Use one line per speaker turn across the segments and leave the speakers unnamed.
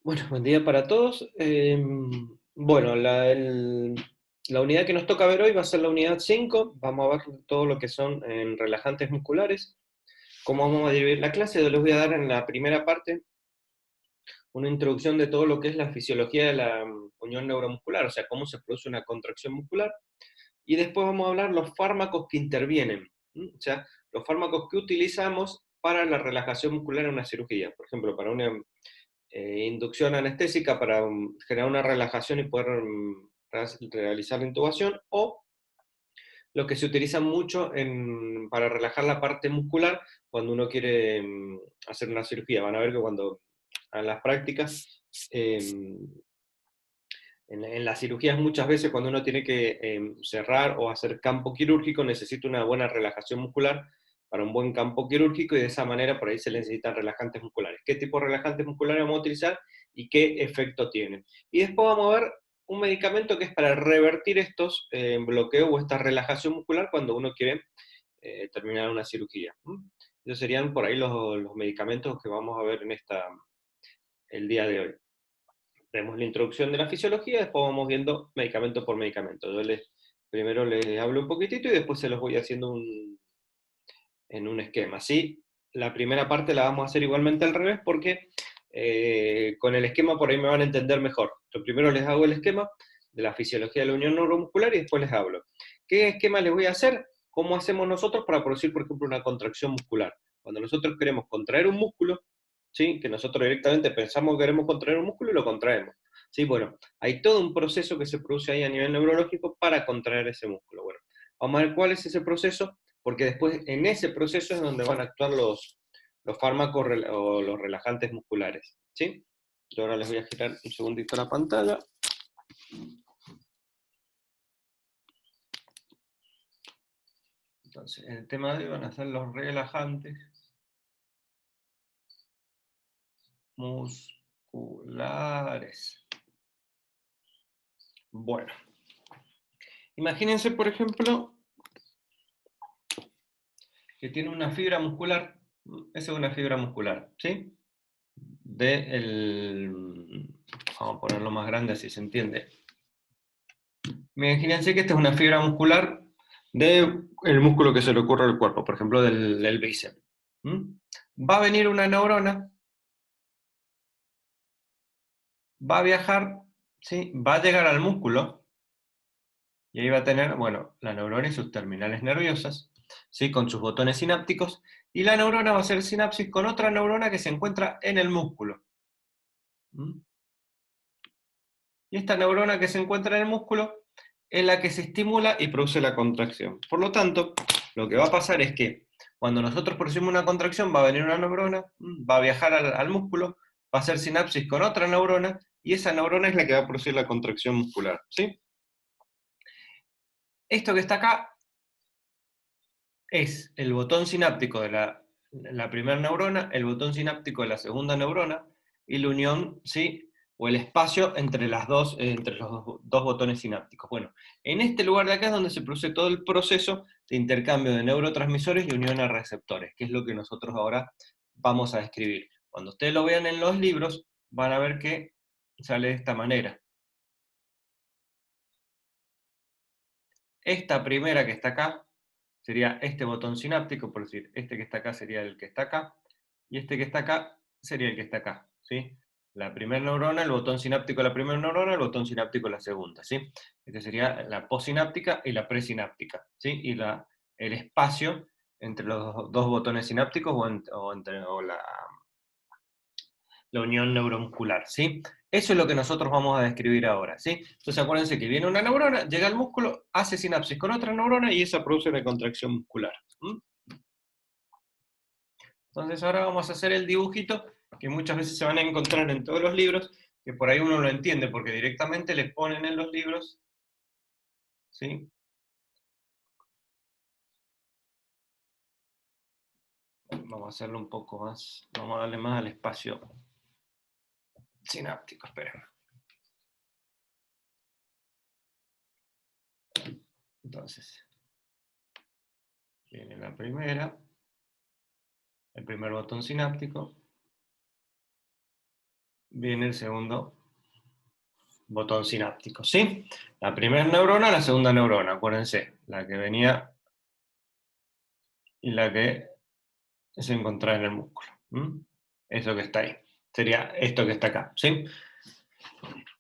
Bueno, buen día para todos. Bueno, la unidad que nos toca ver hoy va a ser la unidad 5. Vamos a ver todo lo que son relajantes musculares. ¿Cómo vamos a dividir la clase? Yo les voy a dar en la primera parte una introducción de todo lo que es la fisiología de la unión neuromuscular, o sea, cómo se produce una contracción muscular. Y después vamos a hablar los fármacos que intervienen, o sea, los fármacos que utilizamos para la relajación muscular en una cirugía. Por ejemplo, para una inducción anestésica para generar una relajación y poder realizar la intubación, o lo que se utiliza mucho para relajar la parte muscular cuando uno quiere hacer una cirugía. Van a ver que cuando a las prácticas, en las cirugías muchas veces cuando uno tiene que cerrar o hacer campo quirúrgico necesita una buena relajación muscular para un buen campo quirúrgico, y de esa manera por ahí se le necesitan relajantes musculares. ¿Qué tipo de relajantes musculares vamos a utilizar y qué efecto tienen? Y después vamos a ver un medicamento que es para revertir estos bloqueos o esta relajación muscular cuando uno quiere terminar una cirugía. Esos serían por ahí los medicamentos que vamos a ver el día de hoy. Vemos la introducción de la fisiología, después vamos viendo medicamento por medicamento. Primero les hablo un poquitito y después se los voy haciendo en un esquema. ¿Sí? La primera parte la vamos a hacer igualmente al revés porque con el esquema por ahí me van a entender mejor. Yo primero les hago el esquema de la fisiología de la unión neuromuscular y después les hablo. ¿Qué esquema les voy a hacer? ¿Cómo hacemos nosotros para producir, por ejemplo, una contracción muscular? Cuando nosotros queremos contraer un músculo, ¿sí? Que nosotros directamente pensamos que queremos contraer un músculo y lo contraemos. ¿Sí? Bueno, hay todo un proceso que se produce ahí a nivel neurológico para contraer ese músculo. Bueno, vamos a ver cuál es ese proceso, porque después en ese proceso es donde van a actuar los fármacos o los relajantes musculares. ¿Sí? Yo ahora les voy a girar un segundito la pantalla. Entonces, el tema de hoy van a ser los relajantes musculares. Bueno, imagínense, por ejemplo, que tiene una fibra muscular. Esa es una fibra muscular, ¿sí? Vamos a ponerlo más grande así se entiende. Imagínense que esta es una fibra muscular del músculo que se le ocurre al cuerpo, por ejemplo, del bíceps. Va a venir una neurona, va a viajar, ¿sí? Va a llegar al músculo, y ahí va a tener, bueno, la neurona y sus terminales nerviosas, ¿sí? Con sus botones sinápticos, y la neurona va a hacer sinapsis con otra neurona que se encuentra en el músculo. Y esta neurona que se encuentra en el músculo es la que se estimula y produce la contracción. Por lo tanto, lo que va a pasar es que cuando nosotros producimos una contracción va a venir una neurona, va a viajar al músculo, va a hacer sinapsis con otra neurona, y esa neurona es la que va a producir la contracción muscular. ¿Sí? Esto que está acá es el botón sináptico de la primera neurona, el botón sináptico de la segunda neurona, y la unión, ¿sí? O el espacio entre entre los dos botones sinápticos. Bueno, en este lugar de acá es donde se produce todo el proceso de intercambio de neurotransmisores y unión a receptores, que es lo que nosotros ahora vamos a describir. Cuando ustedes lo vean en los libros, van a ver que sale de esta manera. Esta primera que está acá sería este botón sináptico, por decir, este que está acá sería el que está acá, y este que está acá sería el que está acá, ¿sí? La primera neurona, el botón sináptico de la primera neurona, el botón sináptico de la segunda, ¿sí? Este sería la postsináptica y la presináptica, ¿sí? Y el espacio entre los dos botones sinápticos o la unión neuromuscular, ¿sí? Eso es lo que nosotros vamos a describir ahora, ¿sí? Entonces acuérdense que viene una neurona, llega al músculo, hace sinapsis con otra neurona y esa produce una contracción muscular. Entonces ahora vamos a hacer el dibujito que muchas veces se van a encontrar en todos los libros, que por ahí uno lo entiende porque directamente les ponen en los libros, ¿sí? Vamos a hacerlo un poco más, vamos a darle más al espacio sináptico, esperen. Entonces, viene la primera, el primer botón sináptico, viene el segundo botón sináptico, ¿sí? La primera neurona, la segunda neurona, acuérdense, la que venía y la que se encontraba en el músculo. Eso que está ahí. Sería esto que está acá, ¿sí?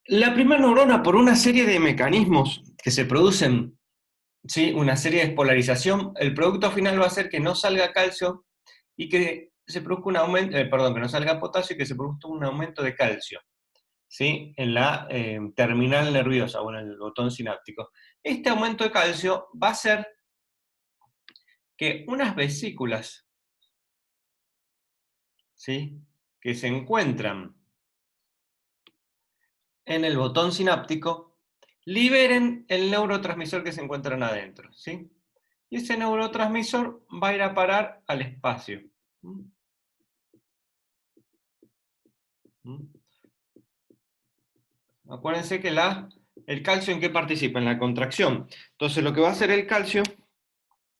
La primera neurona, por una serie de mecanismos que se producen, ¿sí? Una serie de despolarización, el producto final va a ser que no salga calcio y que se produzca un aumento, que no salga potasio y que se produzca un aumento de calcio, ¿sí? En la terminal nerviosa o en el botón sináptico. Este aumento de calcio va a hacer que unas vesículas, ¿sí? Que se encuentran en el botón sináptico liberen el neurotransmisor que se encuentran adentro, ¿sí? Y ese neurotransmisor va a ir a parar al espacio. Acuérdense que el calcio, ¿en qué participa? En la contracción. Entonces lo que va a hacer el calcio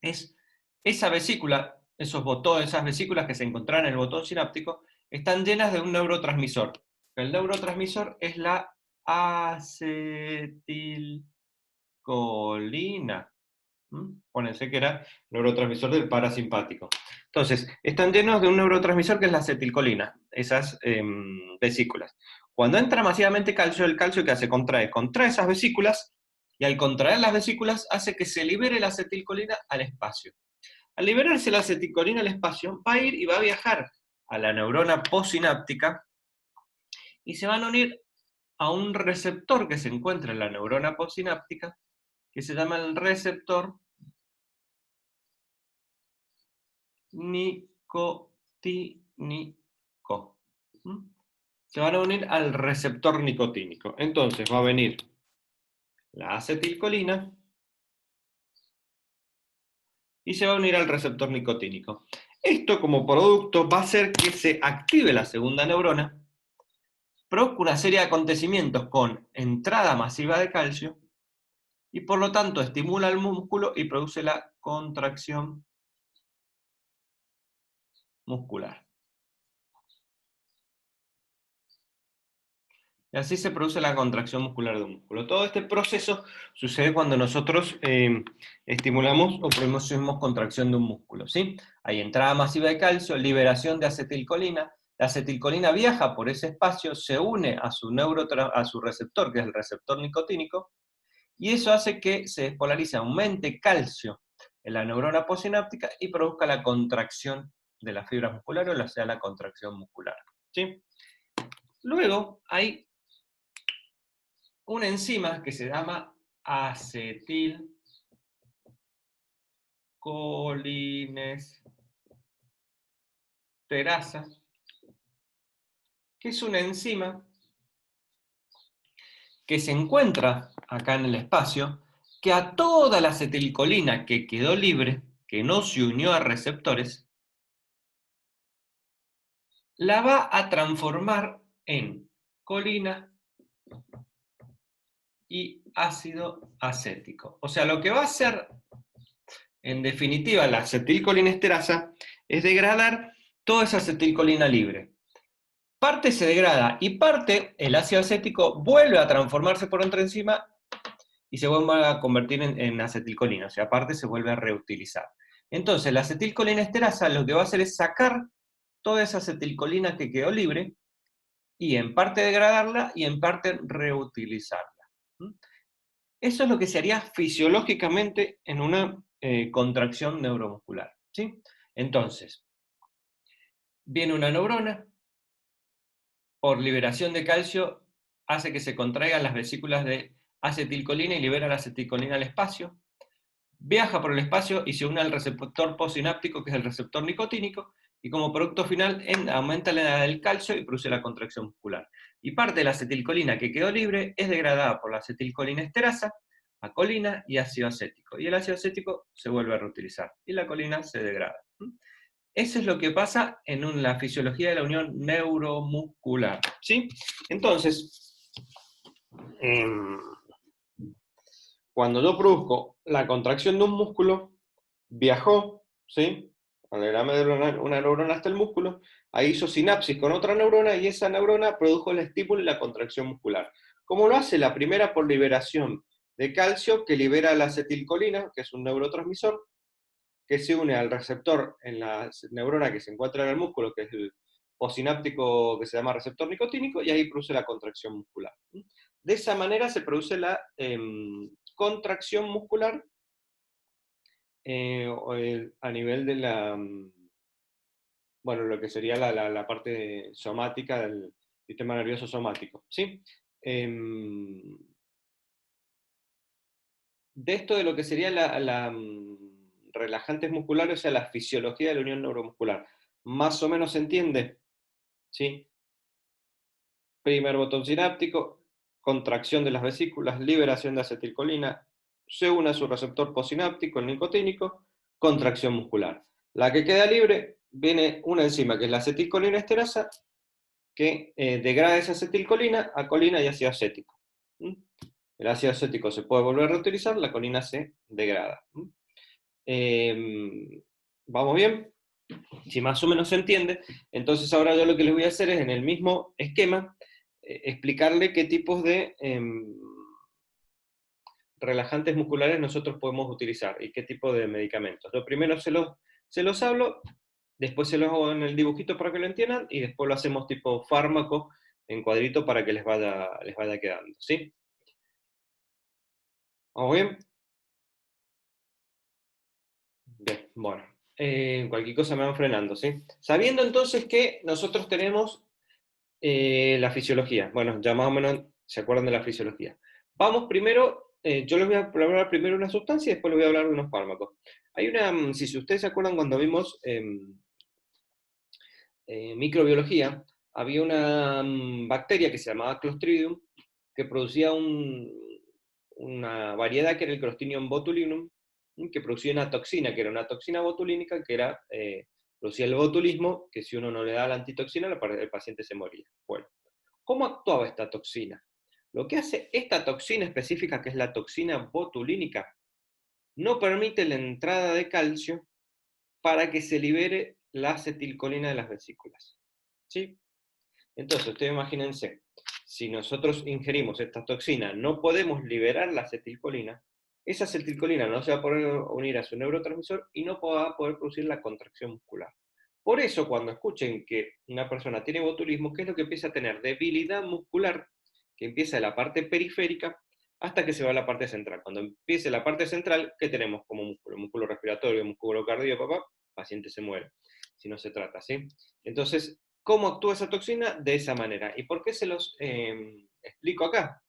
es esa vesícula, esas vesículas que se encontraron en el botón sináptico, están llenas de un neurotransmisor. El neurotransmisor es la acetilcolina. Pónense que era neurotransmisor del parasimpático. Entonces, están llenos de un neurotransmisor que es la acetilcolina, esas vesículas. Cuando entra masivamente calcio, el calcio que hace contrae esas vesículas, y al contraer las vesículas hace que se libere la acetilcolina al espacio. Al liberarse la acetilcolina al espacio, va a ir y va a viajar a la neurona postsináptica y se van a unir a un receptor que se encuentra en la neurona postsináptica, que se llama el receptor nicotínico. Se van a unir al receptor nicotínico. Entonces va a venir la acetilcolina y se va a unir al receptor nicotínico. Esto como producto va a hacer que se active la segunda neurona, produzca una serie de acontecimientos con entrada masiva de calcio y por lo tanto estimula el músculo y produce la contracción muscular. Y así se produce la contracción muscular de un músculo. Todo este proceso sucede cuando nosotros estimulamos o producimos contracción de un músculo, ¿sí? Hay entrada masiva de calcio, liberación de acetilcolina. La acetilcolina viaja por ese espacio, se une a su receptor, que es el receptor nicotínico, y eso hace que se despolarice, aumente calcio en la neurona postsináptica y produzca la contracción de las fibras musculares, o sea, la contracción muscular, ¿sí? Luego hay una enzima que se llama acetilcolinesterasa, que es una enzima que se encuentra acá en el espacio, que a toda la acetilcolina que quedó libre, que no se unió a receptores, la va a transformar en colina y ácido acético. O sea, lo que va a hacer, en definitiva, la acetilcolinesterasa es degradar toda esa acetilcolina libre. Parte se degrada y parte, el ácido acético, vuelve a transformarse por otra enzima y se vuelve a convertir en acetilcolina, o sea, parte se vuelve a reutilizar. Entonces, la acetilcolinesterasa lo que va a hacer es sacar toda esa acetilcolina que quedó libre y en parte degradarla y en parte reutilizarla. Eso es lo que se haría fisiológicamente en una contracción neuromuscular, ¿sí? Entonces, viene una neurona, por liberación de calcio, hace que se contraigan las vesículas de acetilcolina y libera la acetilcolina al espacio, viaja por el espacio y se une al receptor postsináptico, que es el receptor nicotínico, y como producto final aumenta la edad del calcio y produce la contracción muscular. Y parte de la acetilcolina que quedó libre es degradada por la acetilcolinesterasa a colina y ácido acético. Y el ácido acético se vuelve a reutilizar y la colina se degrada. Eso es lo que pasa en la fisiología de la unión neuromuscular, ¿sí? Entonces, cuando yo produzco la contracción de un músculo, viajó, ¿sí? Al diagrama de una neurona hasta el músculo, ahí hizo sinapsis con otra neurona y esa neurona produjo el estímulo y la contracción muscular. ¿Cómo lo hace? La primera por liberación de calcio, que libera la acetilcolina, que es un neurotransmisor, que se une al receptor en la neurona que se encuentra en el músculo, que es el postsináptico que se llama receptor nicotínico, y ahí produce la contracción muscular. De esa manera se produce la contracción muscular a nivel de la, bueno, lo que sería la parte somática del sistema nervioso somático, ¿sí? De esto de lo que sería relajantes musculares, o sea, la fisiología de la unión neuromuscular, más o menos se entiende, ¿sí? Primer botón sináptico, contracción de las vesículas, liberación de acetilcolina, se une a su receptor postsináptico, el nicotínico, contracción muscular. La que queda libre, viene una enzima que es la acetilcolina esterasa, que degrada esa acetilcolina a colina y ácido acético. El ácido acético se puede volver a reutilizar, la colina se degrada. ¿Vamos bien? Si más o menos se entiende, entonces ahora yo lo que les voy a hacer es en el mismo esquema explicarle qué tipos de relajantes musculares nosotros podemos utilizar y qué tipo de medicamentos. Lo primero se los hablo, después se los hago en el dibujito para que lo entiendan y después lo hacemos tipo fármaco en cuadrito para que les vaya quedando, ¿sí? ¿Vamos bien? Bien, bueno. Cualquier cosa me van frenando, ¿sí? Sabiendo entonces que nosotros tenemos la fisiología. Bueno, ya más o menos se acuerdan de la fisiología. Vamos primero, yo les voy a hablar primero de una sustancia y después les voy a hablar de unos fármacos. Hay una, si ustedes se acuerdan cuando vimos microbiología, había una bacteria que se llamaba Clostridium, que producía una variedad que era el Clostridium botulinum, que producía una toxina, que era una toxina botulínica, que era, producía el botulismo, que si uno no le da la antitoxina, el paciente se moría. Bueno, ¿cómo actuaba esta toxina? Lo que hace esta toxina específica, que es la toxina botulínica, no permite la entrada de calcio para que se libere la acetilcolina de las vesículas. ¿Sí? Entonces, ustedes imagínense, si nosotros ingerimos esta toxina, no podemos liberar la acetilcolina, esa acetilcolina no se va a poder unir a su neurotransmisor y no va a poder producir la contracción muscular. Por eso, cuando escuchen que una persona tiene botulismo, ¿qué es lo que empieza a tener? Debilidad muscular, que empieza de la parte periférica hasta que se va a la parte central. Cuando empiece la parte central, ¿qué tenemos como músculo? Músculo respiratorio, músculo cardíaco, papá, paciente se muere, si no se trata, ¿sí? Entonces, ¿cómo actúa esa toxina? De esa manera. ¿Y por qué se los explico acá?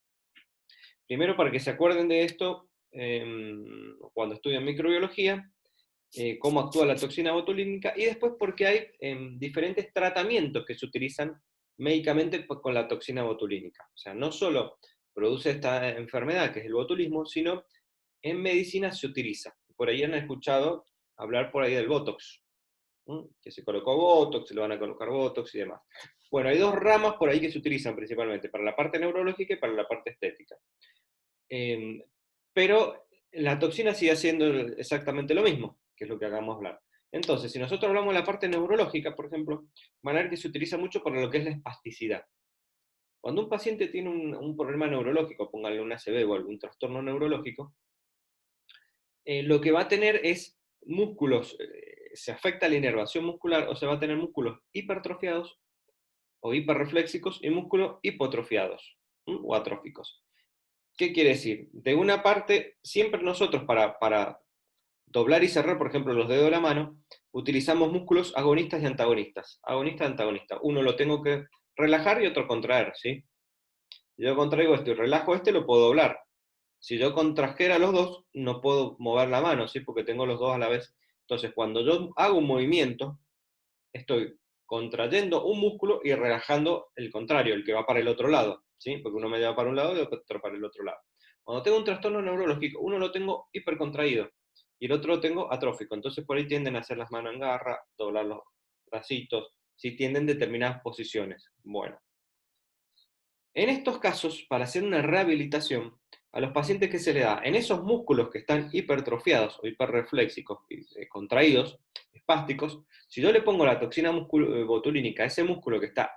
Primero, para que se acuerden de esto cuando estudian microbiología, cómo actúa la toxina botulínica, y después porque hay diferentes tratamientos que se utilizan médicamente con la toxina botulínica. O sea, no solo produce esta enfermedad, que es el botulismo, sino en medicina se utiliza. Por ahí han escuchado hablar por ahí del Botox, que se colocó Botox, se lo van a colocar Botox y demás. Bueno, hay dos ramas por ahí que se utilizan principalmente, para la parte neurológica y para la parte estética. Pero la toxina sigue haciendo exactamente lo mismo, que es lo que acabamos de hablar. Entonces, si nosotros hablamos de la parte neurológica, por ejemplo, van a ver que se utiliza mucho para lo que es la espasticidad. Cuando un paciente tiene un problema neurológico, pónganle un ACV o algún trastorno neurológico, lo que va a tener es músculos, se afecta la inervación muscular, o se va a tener músculos hipertrofiados o hiperrefléxicos y músculos hipotrofiados o atróficos. ¿Qué quiere decir? De una parte, siempre nosotros para doblar y cerrar, por ejemplo, los dedos de la mano, utilizamos músculos agonistas y antagonistas. Agonista y antagonista. Uno lo tengo que relajar y otro contraer, ¿sí? Si yo contraigo esto y relajo este, lo puedo doblar. Si yo contrajera los dos, no puedo mover la mano, ¿sí? Porque tengo los dos a la vez. Entonces, cuando yo hago un movimiento, estoy contrayendo un músculo y relajando el contrario, el que va para el otro lado, ¿sí? Porque uno me lleva para un lado y otro para el otro lado. Cuando tengo un trastorno neurológico, uno lo tengo hipercontraído y el otro lo tengo atrófico. Entonces, por ahí tienden a hacer las manos en garra, doblar los bracitos, si tienden determinadas posiciones. Bueno, en estos casos, para hacer una rehabilitación, a los pacientes que se le da en esos músculos que están hipertrofiados o hiperrefléxicos, contraídos, espásticos, si yo le pongo la toxina botulínica a ese músculo que está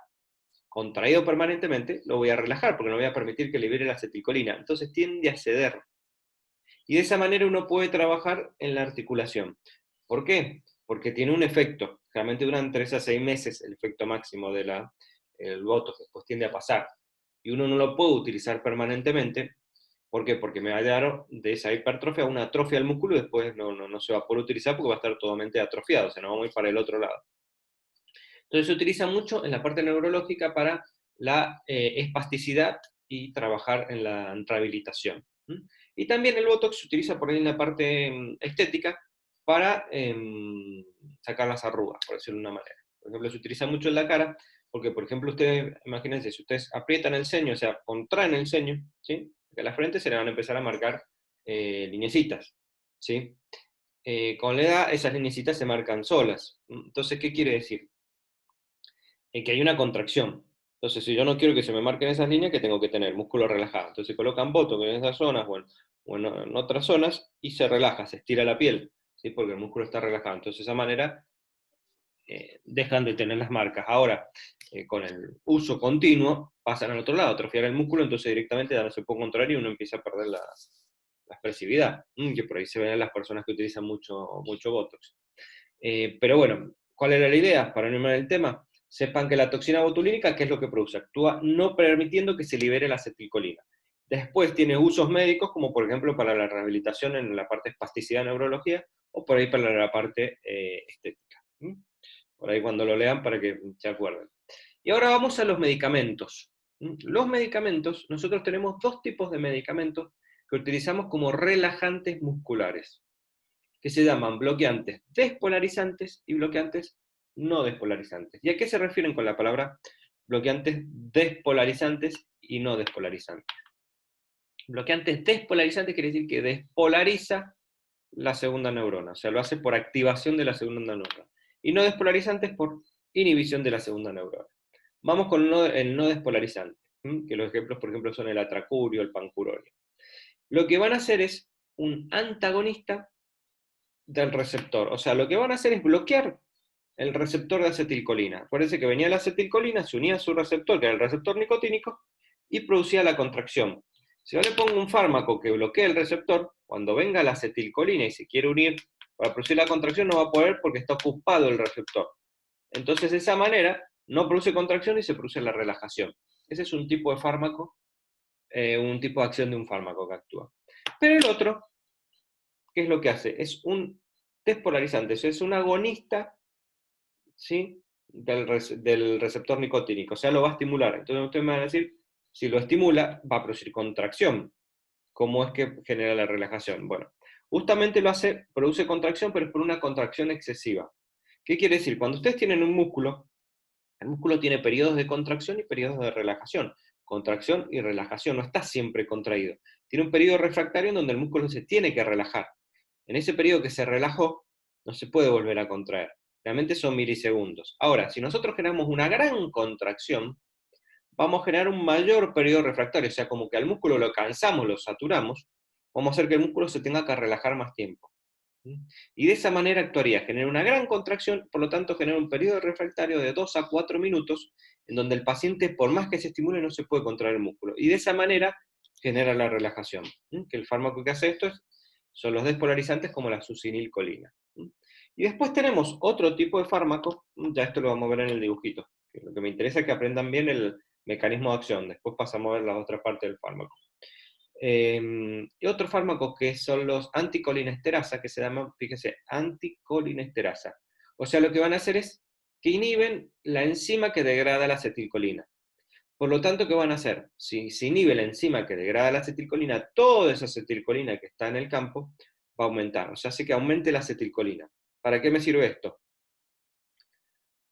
contraído permanentemente, lo voy a relajar porque no voy a permitir que libere la acetilcolina. Entonces tiende a ceder. Y de esa manera uno puede trabajar en la articulación. ¿Por qué? Porque tiene un efecto. Generalmente duran 3 a 6 meses el efecto máximo del Botox, después tiende a pasar. Y uno no lo puede utilizar permanentemente. ¿Por qué? Porque me va a dar de esa hipertrofia una atrofia del músculo y después no se va a poder utilizar porque va a estar totalmente atrofiado, o sea, no vamos a ir para el otro lado. Entonces se utiliza mucho en la parte neurológica para la espasticidad y trabajar en la rehabilitación. Y también el Botox se utiliza por ahí en la parte estética para sacar las arrugas, por decirlo de una manera. Por ejemplo, se utiliza mucho en la cara, porque por ejemplo ustedes, imagínense, si ustedes aprietan el ceño, o sea, contraen el ceño, ¿sí? Que a la frente se le van a empezar a marcar lineecitas, ¿sí? Con la edad esas lineecitas se marcan solas. Entonces, ¿qué quiere decir? Que hay una contracción. Entonces, si yo no quiero que se me marquen esas líneas, que tengo que tener músculo relajado. Entonces, colocan Botox en esas zonas o en otras zonas y se relaja, se estira la piel, ¿sí? Porque el músculo está relajado. Entonces, de esa manera dejan de tener las marcas. Ahora, con el uso continuo, pasan al otro lado, atrofiar el músculo, entonces directamente ya no se puede controlar y uno empieza a perder la expresividad, que por ahí se ven en las personas que utilizan mucho Botox. Pero bueno, ¿cuál era la idea? Para no irme del tema, sepan que la toxina botulínica, ¿qué es lo que produce? Actúa no permitiendo que se libere la acetilcolina. Después tiene usos médicos, como por ejemplo para la rehabilitación en la parte espasticidad neurología, o por ahí para la parte estética. Por ahí cuando lo lean para que se acuerden. Y ahora vamos a los medicamentos. Los medicamentos, nosotros tenemos dos tipos de medicamentos que utilizamos como relajantes musculares, que se llaman bloqueantes despolarizantes y bloqueantes no despolarizantes. ¿Y a qué se refieren con la palabra bloqueantes despolarizantes y no despolarizantes? Bloqueantes despolarizantes quiere decir que despolariza la segunda neurona, o sea, lo hace por activación de la segunda neurona. Y no despolarizantes por inhibición de la segunda neurona. Vamos con el no despolarizante, que los ejemplos, por ejemplo, son el atracurio, el pancuronio. Lo que van a hacer es un antagonista del receptor. O sea, lo que van a hacer es bloquear el receptor de acetilcolina. Acuérdense que venía la acetilcolina, se unía a su receptor, que era el receptor nicotínico, y producía la contracción. Si yo le pongo un fármaco que bloquee el receptor, cuando venga la acetilcolina y se quiere unir para producir la contracción, no va a poder porque está ocupado el receptor. Entonces, de esa manera, no produce contracción y se produce la relajación. Ese es un tipo de fármaco, un tipo de acción de un fármaco que actúa. Pero el otro, ¿qué es lo que hace? Es un despolarizante, es un agonista, ¿sí? del receptor nicotínico, o sea, lo va a estimular. Entonces ustedes me van a decir, si lo estimula, va a producir contracción. ¿Cómo es que genera la relajación? Bueno, justamente produce contracción, pero es por una contracción excesiva. ¿Qué quiere decir? Cuando ustedes tienen un músculo, el músculo tiene periodos de contracción y periodos de relajación. Contracción y relajación, no está siempre contraído. Tiene un periodo refractario en donde el músculo se tiene que relajar. En ese periodo que se relajó, no se puede volver a contraer. Realmente son milisegundos. Ahora, si nosotros generamos una gran contracción, vamos a generar un mayor periodo refractario, o sea, como que al músculo lo cansamos, lo saturamos, vamos a hacer que el músculo se tenga que relajar más tiempo. Y de esa manera actuaría, genera una gran contracción, por lo tanto genera un periodo refractario de 2 a 4 minutos, en donde el paciente, por más que se estimule, no se puede contraer el músculo. Y de esa manera genera la relajación. Que el fármaco que hace esto son los despolarizantes como la succinilcolina. Y después tenemos otro tipo de fármaco, ya esto lo vamos a ver en el dibujito, que lo que me interesa es que aprendan bien el mecanismo de acción, después pasamos a ver la otra parte del fármaco. Y otros fármacos que son los anticolinesterasa, que se llaman, fíjense, anticolinesterasa. O sea, lo que van a hacer es que inhiben la enzima que degrada la acetilcolina. Por lo tanto, ¿qué van a hacer? Si se inhibe la enzima que degrada la acetilcolina, toda esa acetilcolina que está en el campo va a aumentar. O sea, hace que aumente la acetilcolina. ¿Para qué me sirve esto?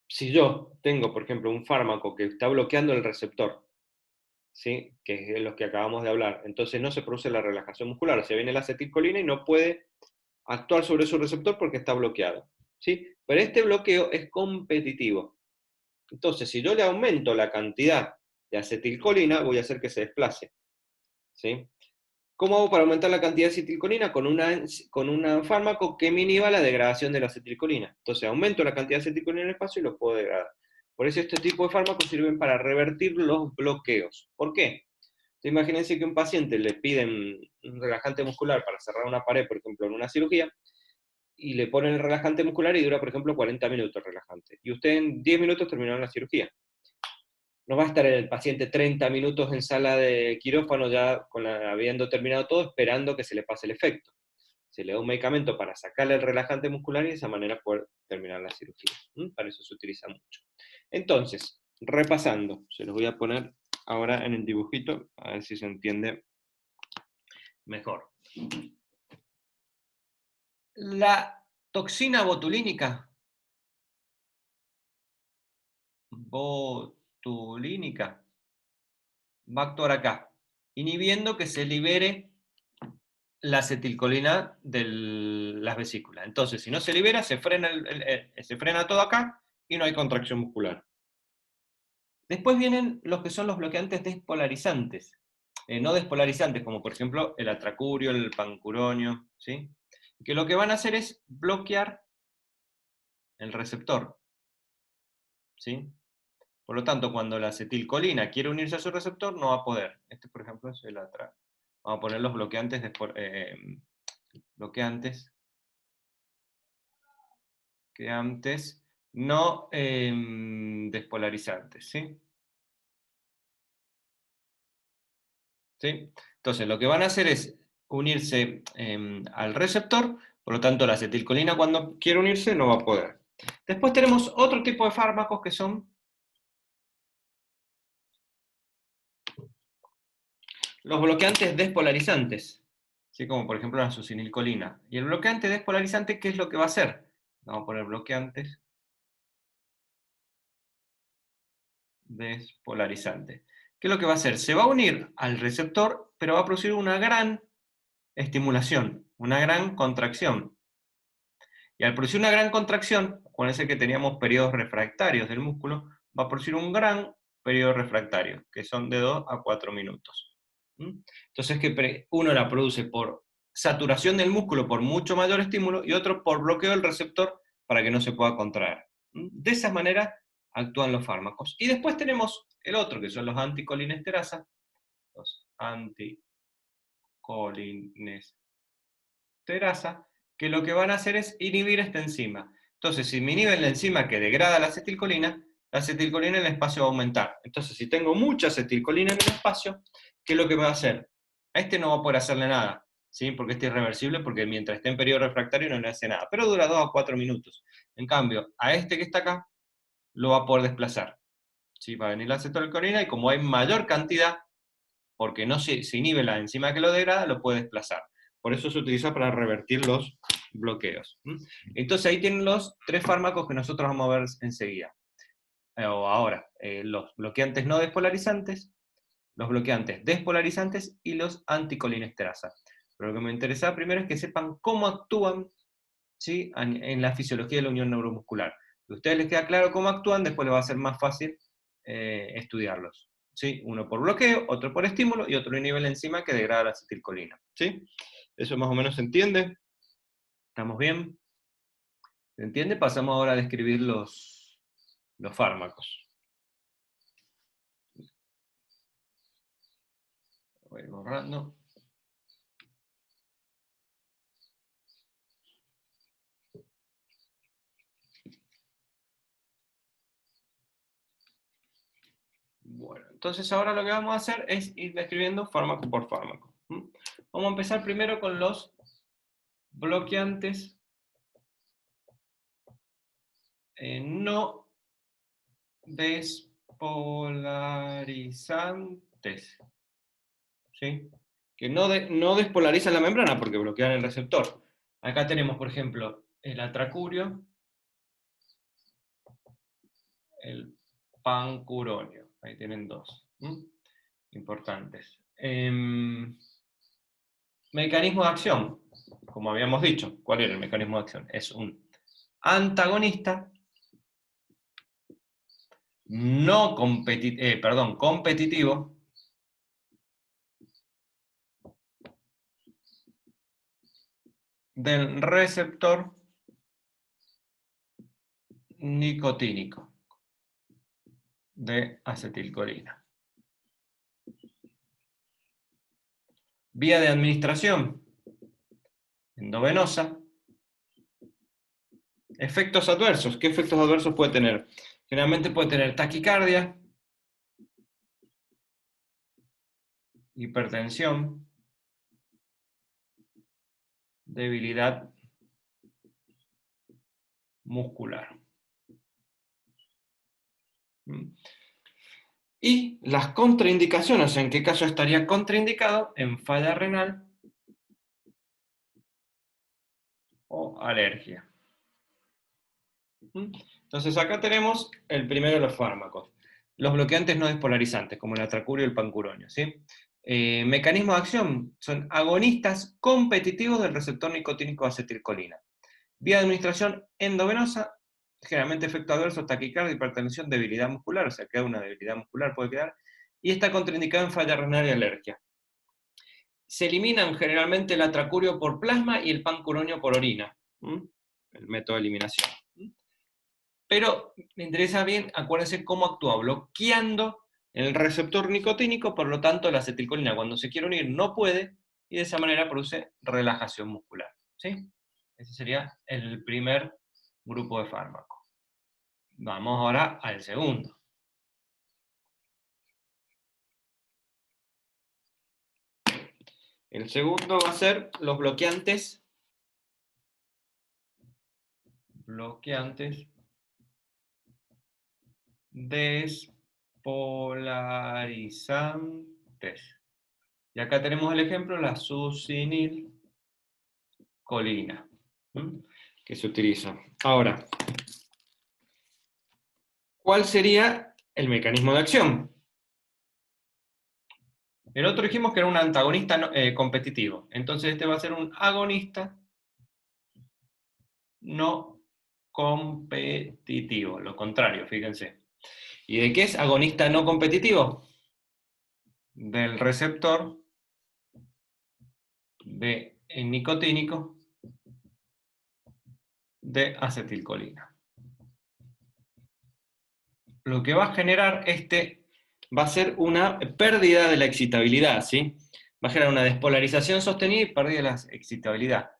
Si yo tengo, por ejemplo, un fármaco que está bloqueando el receptor, ¿sí? Que es lo que acabamos de hablar. Entonces no se produce la relajación muscular, o sea, viene la acetilcolina y no puede actuar sobre su receptor porque está bloqueado, ¿sí? Pero este bloqueo es competitivo. Entonces, si yo le aumento la cantidad de acetilcolina, voy a hacer que se desplace, ¿sí? ¿Cómo hago para aumentar la cantidad de acetilcolina? Con un fármaco que me inhiba la degradación de la acetilcolina. Entonces aumento la cantidad de acetilcolina en el espacio y lo puedo degradar. Por eso este tipo de fármacos sirven para revertir los bloqueos. ¿Por qué? Imagínense que a un paciente le piden un relajante muscular para cerrar una pared, por ejemplo, en una cirugía, y le ponen el relajante muscular y dura, por ejemplo, 40 minutos el relajante. Y usted en 10 minutos terminó la cirugía. No va a estar el paciente 30 minutos en sala de quirófano ya habiendo terminado todo, esperando que se le pase el efecto. Se le da un medicamento para sacarle el relajante muscular y de esa manera poder terminar la cirugía. Para eso se utiliza mucho. Entonces, repasando, se los voy a poner ahora en el dibujito, a ver si se entiende mejor. La toxina botulínica va a actuar acá, inhibiendo que se libere la acetilcolina de las vesículas. Entonces, si no se libera, se frena todo acá y no hay contracción muscular. Después vienen los que son los bloqueantes despolarizantes. No despolarizantes, como por ejemplo el atracurio, el pancuronio, ¿sí? Que lo que van a hacer es bloquear el receptor, ¿sí? Por lo tanto, cuando la acetilcolina quiere unirse a su receptor, no va a poder. Este, por ejemplo, es el atracurio. Vamos a poner los bloqueantes, bloqueantes que antes no despolarizantes, ¿sí? ¿Sí? Entonces, lo que van a hacer es unirse al receptor, por lo tanto, la acetilcolina cuando quiere unirse no va a poder. Después tenemos otro tipo de fármacos que son los bloqueantes despolarizantes, ¿sí? Como por ejemplo la succinilcolina. Y el bloqueante despolarizante, ¿qué es lo que va a hacer? Vamos a poner bloqueantes despolarizantes. ¿Qué es lo que va a hacer? Se va a unir al receptor, pero va a producir una gran estimulación, una gran contracción. Y al producir una gran contracción, acuérdense que teníamos periodos refractarios del músculo, va a producir un gran periodo refractario, que son de 2 a 4 minutos. Entonces, que uno la produce por saturación del músculo por mucho mayor estímulo y otro por bloqueo del receptor para que no se pueda contraer. De esa manera actúan los fármacos. Y después tenemos el otro, que son los anticolinesterasa. Los anticolinesterasa, que lo que van a hacer es inhibir esta enzima. Entonces, si me inhiben la enzima que degrada la acetilcolina en el espacio va a aumentar. Entonces, si tengo mucha acetilcolina en el espacio, ¿qué es lo que me va a hacer? A este no va a poder hacerle nada, ¿sí? Porque este es irreversible, porque mientras esté en periodo refractario no le hace nada, pero dura 2 a 4 minutos. En cambio, a este que está acá, lo va a poder desplazar. ¿Sí? Va a venir la acetilcolina y como hay mayor cantidad, porque no se inhibe la enzima que lo degrada, lo puede desplazar. Por eso se utiliza para revertir los bloqueos. Entonces ahí tienen los 3 fármacos que nosotros vamos a ver enseguida. O ahora, los bloqueantes no despolarizantes, los bloqueantes despolarizantes y los anticolinesterasa. Pero lo que me interesa primero es que sepan cómo actúan, ¿sí?, en la fisiología de la unión neuromuscular. Si a ustedes les queda claro cómo actúan, después les va a ser más fácil estudiarlos. ¿Sí? Uno por bloqueo, otro por estímulo y otro nivel enzima que degrada la acetilcolina. ¿Sí? ¿Eso más o menos se entiende? ¿Estamos bien? ¿Se entiende? Pasamos ahora a describir los fármacos. Voy a ir borrando. Bueno, entonces ahora lo que vamos a hacer es ir describiendo fármaco por fármaco. Vamos a empezar primero con los bloqueantes no despolarizantes, ¿sí? Que no despolarizan la membrana porque bloquean el receptor. Acá tenemos, por ejemplo, el atracurio, el pancuronio. Ahí tienen dos importantes. Mecanismo de acción, como habíamos dicho. ¿Cuál era el mecanismo de acción? Es un antagonista competitivo del receptor nicotínico de acetilcolina. Vía de administración endovenosa. Efectos adversos. ¿Qué efectos adversos puede tener? Generalmente puede tener taquicardia, hipertensión, debilidad muscular. Y las contraindicaciones, ¿en qué caso estaría contraindicado? En falla renal o alergia. Entonces acá tenemos el primero de los fármacos. Los bloqueantes no despolarizantes, como el atracurio y el pancuronio, ¿sí? Mecanismo de acción, son agonistas competitivos del receptor nicotínico de acetilcolina. Vía de administración endovenosa, generalmente efecto adverso, taquicardia, hipertensión, debilidad muscular, o sea, queda una debilidad muscular, puede quedar, y está contraindicado en falla renal y alergia. Se eliminan generalmente el atracurio por plasma y el pancuronio por orina, el método de eliminación. Pero me interesa bien, acuérdense cómo actúa, bloqueando el receptor nicotínico, por lo tanto la acetilcolina cuando se quiere unir no puede, y de esa manera produce relajación muscular. ¿Sí? Ese sería el primer grupo de fármacos. Vamos ahora al segundo. El segundo va a ser los bloqueantes despolarizantes. Y acá tenemos el ejemplo, la succinilcolina, que se utiliza. Ahora, ¿cuál sería el mecanismo de acción? El otro dijimos que era un antagonista competitivo. Entonces este va a ser un agonista no competitivo. Lo contrario, fíjense. ¿Y de qué es agonista no competitivo? Del receptor de nicotínico de acetilcolina. Lo que va a generar va a ser una pérdida de la excitabilidad, ¿sí? Va a generar una despolarización sostenida y pérdida de la excitabilidad.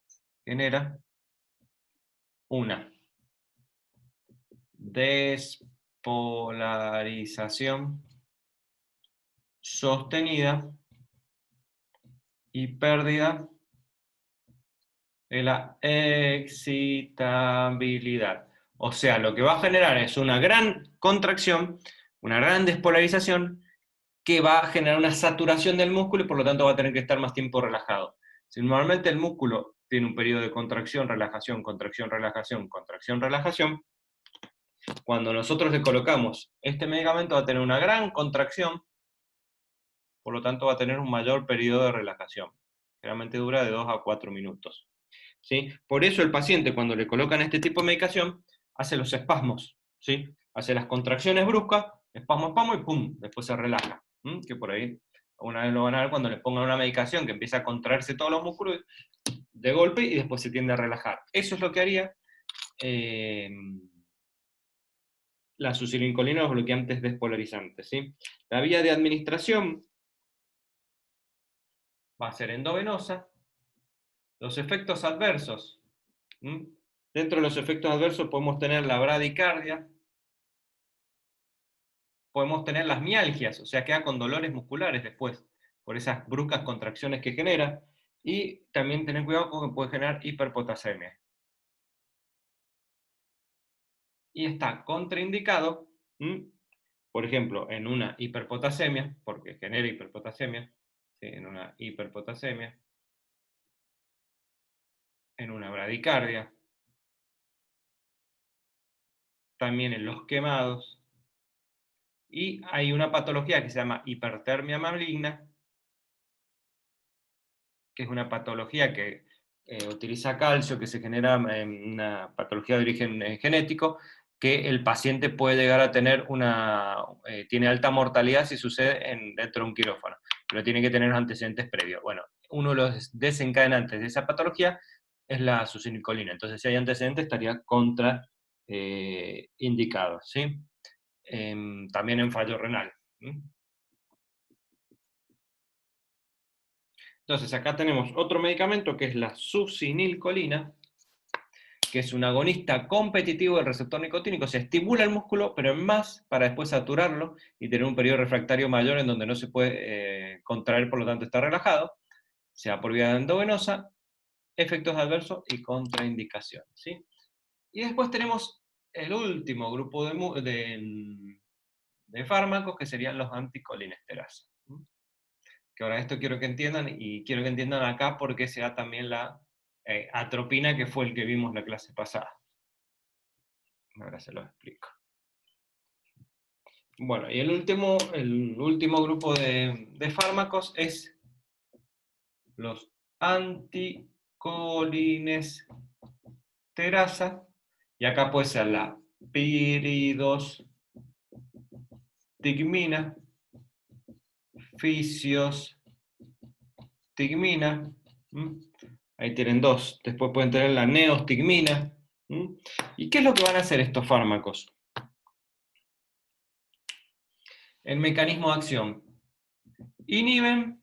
Genera una despolarización sostenida y pérdida de la excitabilidad. O sea, lo que va a generar es una gran contracción, una gran despolarización, que va a generar una saturación del músculo y por lo tanto va a tener que estar más tiempo relajado. Si normalmente el músculo tiene un periodo de contracción, relajación, contracción, relajación, contracción, relajación, cuando nosotros le colocamos este medicamento va a tener una gran contracción, por lo tanto va a tener un mayor periodo de relajación. Generalmente dura de 2 a 4 minutos. ¿Sí? Por eso el paciente, cuando le colocan este tipo de medicación, hace los espasmos, ¿sí? Hace las contracciones bruscas, espasmo, espasmo, y ¡pum! Después se relaja. Que por ahí, una vez lo van a ver cuando le pongan una medicación que empieza a contraerse todos los músculos de golpe y después se tiende a relajar. Eso es lo que haría la succinilcolina, los bloqueantes despolarizantes, ¿sí? La vía de administración va a ser endovenosa. Los efectos adversos. Dentro de los efectos adversos podemos tener la bradicardia, podemos tener las mialgias, o sea, queda con dolores musculares después, por esas bruscas contracciones que genera, y también tener cuidado con que puede generar hiperpotasemia. Y está contraindicado, por ejemplo, en una hiperpotasemia, porque genera hiperpotasemia, ¿sí? En una hiperpotasemia, en una bradicardia, también en los quemados, y hay una patología que se llama hipertermia maligna, que es una patología que utiliza calcio, que se genera una patología de origen genético, que el paciente puede llegar a tener tiene alta mortalidad si sucede dentro de un quirófano, pero tiene que tener antecedentes previos. Bueno, uno de los desencadenantes de esa patología es la succinilcolina. Entonces, si hay antecedentes, estaría contraindicado, ¿sí? También en fallo renal. Entonces, acá tenemos otro medicamento que es la succinilcolina, que es un agonista competitivo del receptor nicotínico, se estimula el músculo, pero en más, para después saturarlo y tener un periodo refractario mayor en donde no se puede contraer, por lo tanto está relajado, sea por vía endovenosa, efectos adversos y contraindicaciones, ¿sí? Y después tenemos el último grupo de fármacos, que serían los anticolinesterasa. Que ahora esto quiero que entiendan, y quiero que entiendan acá por qué se da también la atropina, que fue el que vimos la clase pasada. Ahora se lo explico. Bueno, y el último grupo de fármacos es los anticolinesterasa, y acá puede ser la piridostigmina, fisiostigmina, ahí tienen dos, después pueden tener la neostigmina. ¿Y qué es lo que van a hacer estos fármacos? El mecanismo de acción: inhiben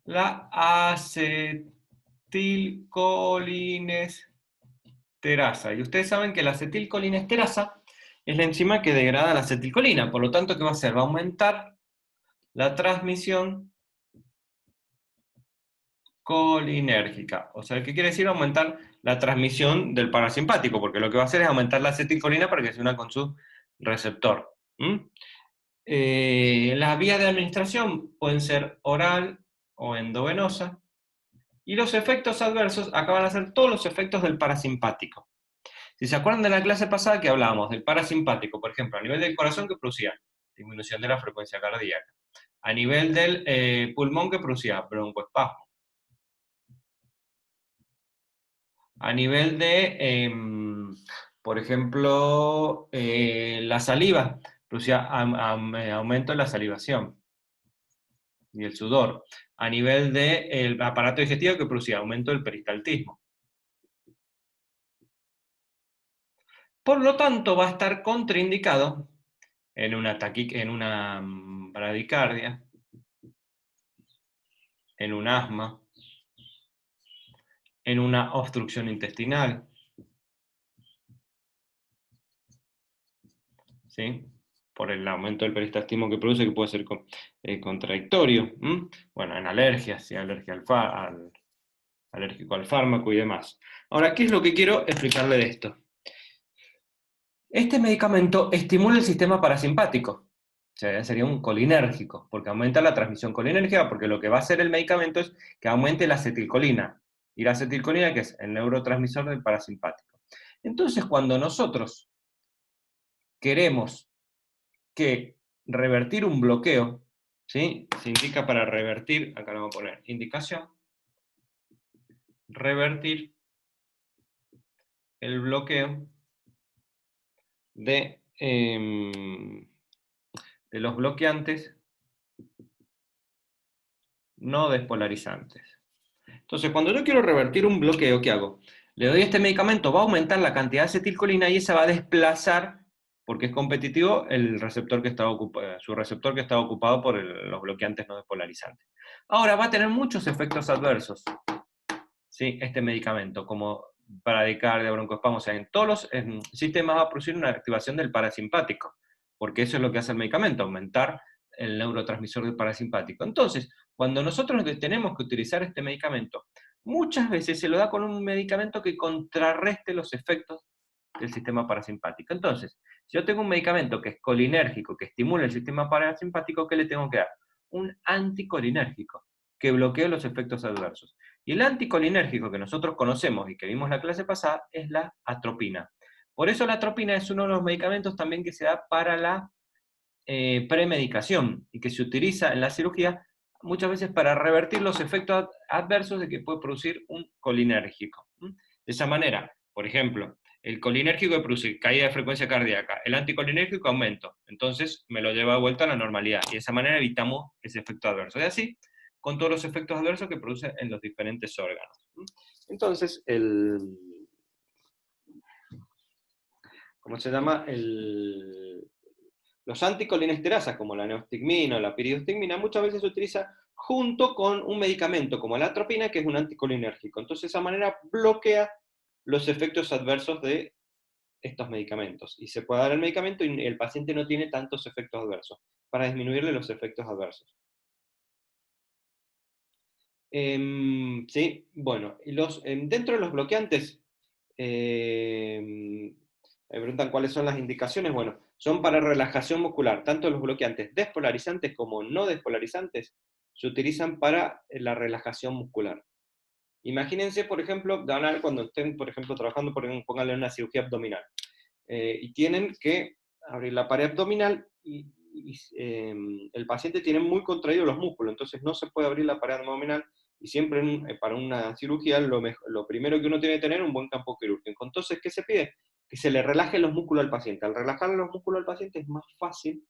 la acetilcolinesterasa. Y ustedes saben que la acetilcolinesterasa es la enzima que degrada la acetilcolina. Por lo tanto, ¿qué va a hacer? Va a aumentar la transmisión colinérgica. O sea, ¿qué quiere decir? Aumentar la transmisión del parasimpático, porque lo que va a hacer es aumentar la acetilcolina para que se una con su receptor. Las vías de administración pueden ser oral o endovenosa, y los efectos adversos acá van a ser todos los efectos del parasimpático. Si se acuerdan de la clase pasada que hablábamos del parasimpático, por ejemplo, a nivel del corazón, que producía disminución de la frecuencia cardíaca, a nivel del pulmón, que producía broncoespasmo, a nivel de, por ejemplo, la saliva, producía aumento de la salivación y el sudor, a nivel del aparato digestivo, que producía aumento del peristaltismo. Por lo tanto, va a estar contraindicado en una bradicardia, en un asma, en una obstrucción intestinal, ¿sí? Por el aumento del peristaltismo que produce, que puede ser contradictorio. Bueno, en alergias, ¿sí? Alérgico al fármaco y demás. Ahora, ¿qué es lo que quiero explicarle de esto? Este medicamento estimula el sistema parasimpático. O sea, sería un colinérgico, porque aumenta la transmisión colinérgica, porque lo que va a hacer el medicamento es que aumente la acetilcolina. Y la acetilcolina, que es el neurotransmisor del parasimpático. Entonces, cuando nosotros queremos revertir un bloqueo, ¿sí? Se indica para revertir, acá lo vamos a poner, indicación, revertir el bloqueo de los bloqueantes no despolarizantes. Entonces, cuando yo quiero revertir un bloqueo, ¿qué hago? Le doy este medicamento, va a aumentar la cantidad de acetilcolina y esa va a desplazar, porque es competitivo, el receptor que está ocupado, su receptor que está ocupado por los bloqueantes no despolarizantes. Ahora, va a tener muchos efectos adversos, ¿sí? Este medicamento, como bradicardia, broncoespasmo, o sea, en todos los sistemas va a producir una activación del parasimpático, porque eso es lo que hace el medicamento, aumentar el neurotransmisor del parasimpático. Entonces, cuando nosotros tenemos que utilizar este medicamento, muchas veces se lo da con un medicamento que contrarreste los efectos del sistema parasimpático. Entonces, si yo tengo un medicamento que es colinérgico, que estimula el sistema parasimpático, ¿qué le tengo que dar? Un anticolinérgico, que bloquee los efectos adversos. Y el anticolinérgico que nosotros conocemos y que vimos la clase pasada es la atropina. Por eso la atropina es uno de los medicamentos también que se da para la premedicación y que se utiliza en la cirugía muchas veces para revertir los efectos adversos de que puede producir un colinérgico. De esa manera, por ejemplo, el colinérgico que produce caída de frecuencia cardíaca, el anticolinérgico aumento, entonces me lo lleva de vuelta a la normalidad y de esa manera evitamos ese efecto adverso. Y así con todos los efectos adversos que produce en los diferentes órganos. Entonces, ¿cómo se llama? Los anticolinesterasas, como la neostigmina o la piridostigmina, muchas veces se utiliza junto con un medicamento como la atropina, que es un anticolinérgico. Entonces, de esa manera bloquea los efectos adversos de estos medicamentos. Y se puede dar el medicamento y el paciente no tiene tantos efectos adversos, para disminuirle los efectos adversos. Sí, bueno, dentro de los bloqueantes, me preguntan cuáles son las indicaciones. Bueno, son para relajación muscular. Tanto los bloqueantes despolarizantes como no despolarizantes se utilizan para la relajación muscular. Imagínense, por ejemplo, cuando estén, por ejemplo, trabajando, pónganle una cirugía abdominal, y tienen que abrir la pared abdominal y el paciente tiene muy contraídos los músculos, entonces no se puede abrir la pared abdominal, y siempre para una cirugía lo primero que uno tiene que tener es un buen campo quirúrgico. Entonces, ¿qué se pide? Que se le relajen los músculos al paciente. Al relajar los músculos al paciente es más fácil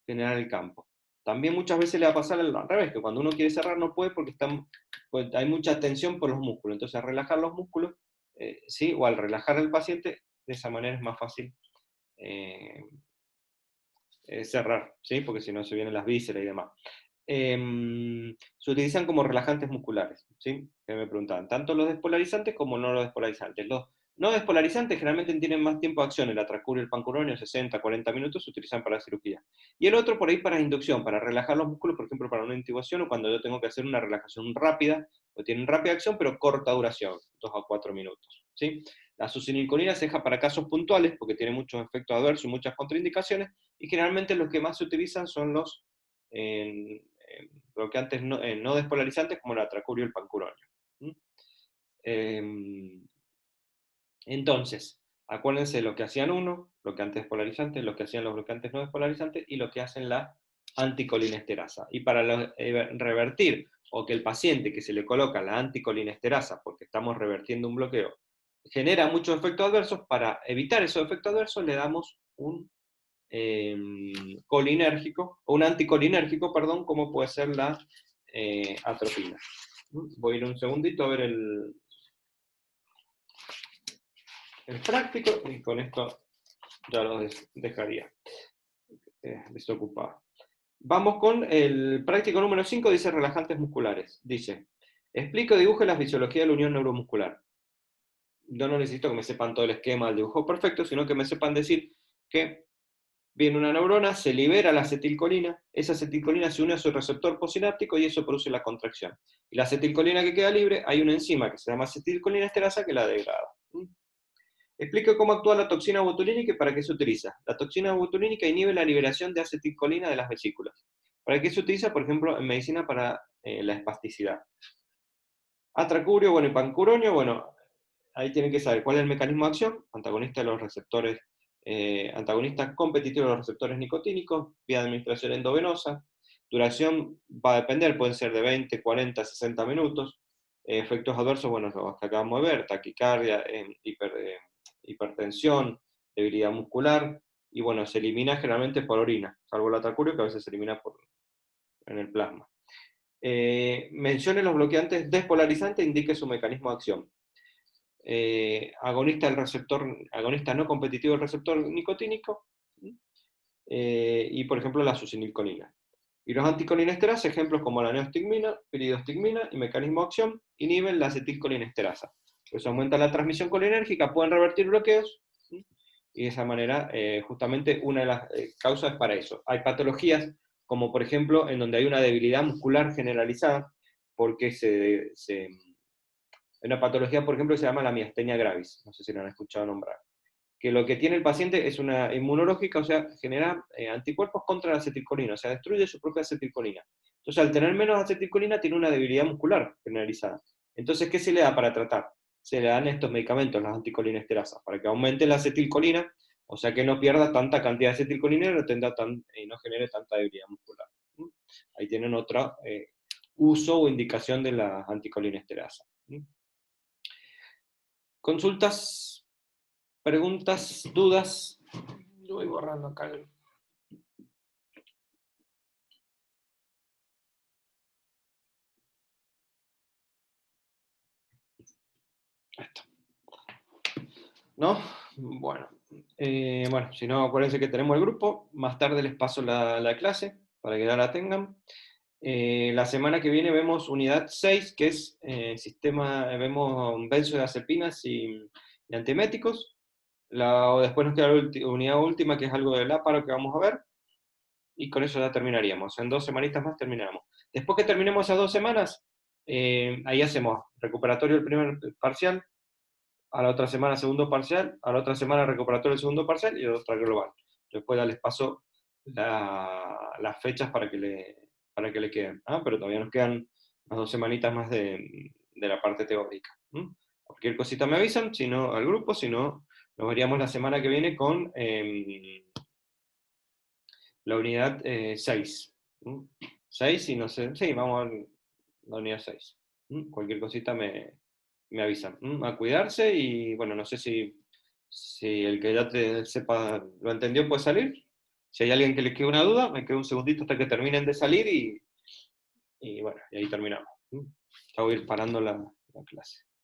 generar el campo. También muchas veces le va a pasar al revés, que cuando uno quiere cerrar no puede porque pues, hay mucha tensión por los músculos. Entonces, al relajar los músculos, ¿sí? O al relajar al paciente, de esa manera es más fácil eh, cerrar, ¿sí? Porque si no se vienen las vísceras y demás. Se utilizan como relajantes musculares, ¿sí? Que me preguntaban, tanto los despolarizantes como no los despolarizantes. Los no despolarizantes generalmente tienen más tiempo de acción, el atracurio y el pancuronio, 60, 40 minutos, se utilizan para cirugía. Y el otro por ahí para inducción, para relajar los músculos, por ejemplo, para una intubación o cuando yo tengo que hacer una relajación rápida, o tienen rápida acción, pero corta duración, 2 a 4 minutos, ¿sí? La succinilcolina se deja para casos puntuales, porque tiene muchos efectos adversos y muchas contraindicaciones, y generalmente los que más se utilizan son los bloqueantes no despolarizantes, como el atracurio y el pancuronio. Entonces, acuérdense lo que hacían bloqueantes despolarizantes, lo que hacían los bloqueantes no despolarizantes y lo que hacen la anticolinesterasa. Y para revertir, o que el paciente que se le coloca la anticolinesterasa, porque estamos revertiendo un bloqueo, genera muchos efectos adversos, para evitar esos efectos adversos le damos un colinérgico, o un anticolinérgico, perdón, como puede ser la atropina. Voy a ir un segundito a ver el práctico, y con esto ya lo dejaría desocupado. Vamos con el práctico número 5, dice relajantes musculares. Dice, explico y dibuje la fisiología de la unión neuromuscular. Yo no necesito que me sepan todo el esquema del dibujo perfecto, sino que me sepan decir que viene una neurona, se libera la acetilcolina, esa acetilcolina se une a su receptor posináptico y eso produce la contracción. Y la acetilcolina que queda libre, hay una enzima que se llama acetilcolinesterasa que la degrada. Explico cómo actúa la toxina botulínica y para qué se utiliza. La toxina botulínica inhibe la liberación de acetilcolina de las vesículas. ¿Para qué se utiliza? Por ejemplo, en medicina para la espasticidad. Atracurio, bueno, y pancuronio, bueno, ahí tienen que saber cuál es el mecanismo de acción, antagonista de los receptores, antagonista competitivo de los receptores nicotínicos, vía de administración endovenosa. Duración va a depender, pueden ser de 20, 40, 60 minutos. Efectos adversos, bueno, los que acabamos de ver, taquicardia, hipertensión, debilidad muscular, y bueno, se elimina generalmente por orina, salvo el atracurio que a veces se elimina en el plasma. Mencione los bloqueantes despolarizantes e indique su mecanismo de acción. Agonista no competitivo del receptor nicotínico, y por ejemplo la succinilcolina. Y los anticolinesteras, ejemplos como la neostigmina, piridostigmina y mecanismo de acción, inhiben la acetilcolinesterasa. Eso aumenta la transmisión colinérgica, pueden revertir bloqueos, y de esa manera, justamente una de las causas es para eso. Hay patologías, como por ejemplo, en donde hay una debilidad muscular generalizada, porque hay una patología, por ejemplo, que se llama la miastenia gravis, no sé si lo han escuchado nombrar, que lo que tiene el paciente es una inmunológica, o sea, genera anticuerpos contra la acetilcolina, o sea, destruye su propia acetilcolina. Entonces, al tener menos acetilcolina, tiene una debilidad muscular generalizada. Entonces, ¿qué se le da para tratar? Se le dan estos medicamentos, las anticolinesterasas, para que aumente la acetilcolina, o sea, que no pierda tanta cantidad de acetilcolina y no genere tanta debilidad muscular. Ahí tienen otro uso o indicación de las anticolinesterasas. Consultas, preguntas, dudas. Lo voy borrando acá. ¿No? Bueno, bueno, si no, acuérdense que tenemos el grupo. Más tarde les paso la clase para que ya la tengan. La semana que viene vemos unidad 6 que es sistema, vemos benzodiazepinas y antieméticos. Después nos queda la unidad última, que es algo del láparo que vamos a ver, y con eso ya terminaríamos. En 2 semanitas más terminamos. Después que terminemos esas 2 semanas, ahí hacemos recuperatorio el primer parcial, a la otra semana segundo parcial, a la otra semana recuperatorio el segundo parcial y la otra global. Después ya les paso las fechas para que le queden. Pero todavía nos quedan unas 2 semanitas más de la parte teórica. Cualquier cosita me avisan, si no al grupo, si no, nos veríamos la semana que viene con la unidad 6. 6 y no sé, sí, vamos a la unidad 6. Cualquier cosita me avisan. A cuidarse y bueno, no sé si el que ya te sepa lo entendió puede salir. Si hay alguien que le quede una duda, me quedo un segundito hasta que terminen de salir y bueno, y ahí terminamos. Ya voy a ir parando la clase.